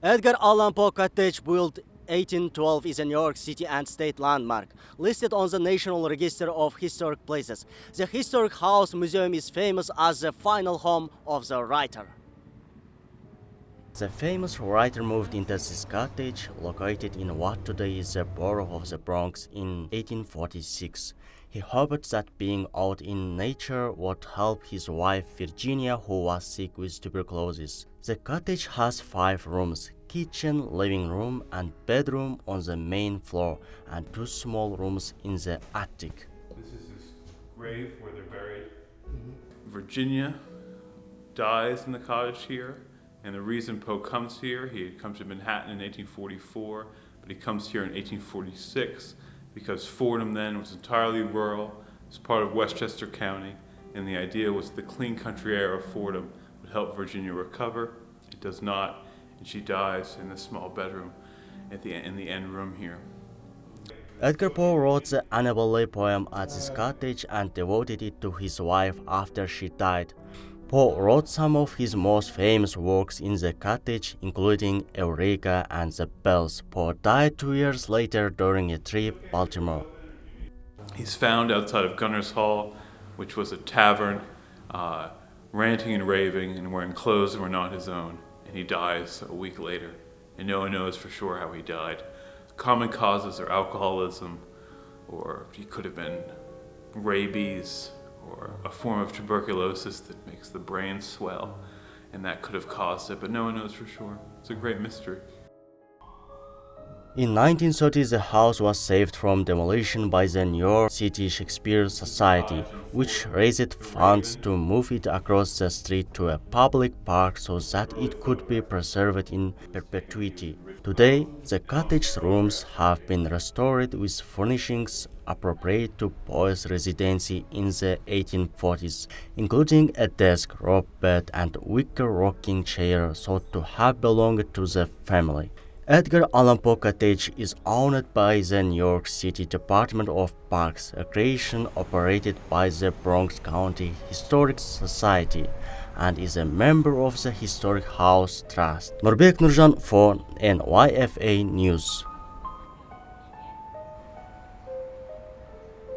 Edgar Allan Poe cottage, built 1812, is a New York City and state landmark, listed on the National Register of Historic Places. The Historic House Museum is famous as the final home of the writer. The famous writer moved into this cottage, located in what today is the borough of the Bronx, in 1846. He hoped that being out in nature would help his wife Virginia, who was sick with tuberculosis. The cottage has 5 rooms: kitchen, living room, and bedroom on the main floor, and 2 small rooms in the attic. This is his grave where they're buried. Virginia dies in the cottage here, and the reason Poe comes here, he comes to Manhattan in 1844, but he comes here in 1846 because Fordham then was entirely rural. It was part of Westchester County, and the idea was the clean country air of Fordham would help Virginia recover. It does not, and she dies in this small bedroom in the end room here. Edgar Poe wrote the Annabelle poem at this cottage and devoted it to his wife after she died. Poe wrote some of his most famous works in the cottage, including Eureka and The Bells. Poe died 2 years later during a trip to Baltimore. He's found outside of Gunner's Hall, which was a tavern, ranting and raving and wearing clothes that were not his own, and he dies a week later, and no one knows for sure how he died. Common causes are alcoholism, or he could have been rabies, or a form of tuberculosis that makes the brain swell, and that could have caused it, but no one knows for sure. It's a great mystery. In 1930, the house was saved from demolition by the New York City Shakespeare Society, which raised funds to move it across the street to a public park so that it could be preserved in perpetuity. Today, the cottage's rooms have been restored with furnishings appropriate to Poe's residency in the 1840s, including a desk, rope bed, and wicker rocking chair thought to have belonged to the family. Edgar Allan Poe Cottage is owned by the New York City Department of Parks, a creation operated by the Bronx County Historic Society, and is a member of the Historic House Trust. Nurbek Nurjan for NYFA News.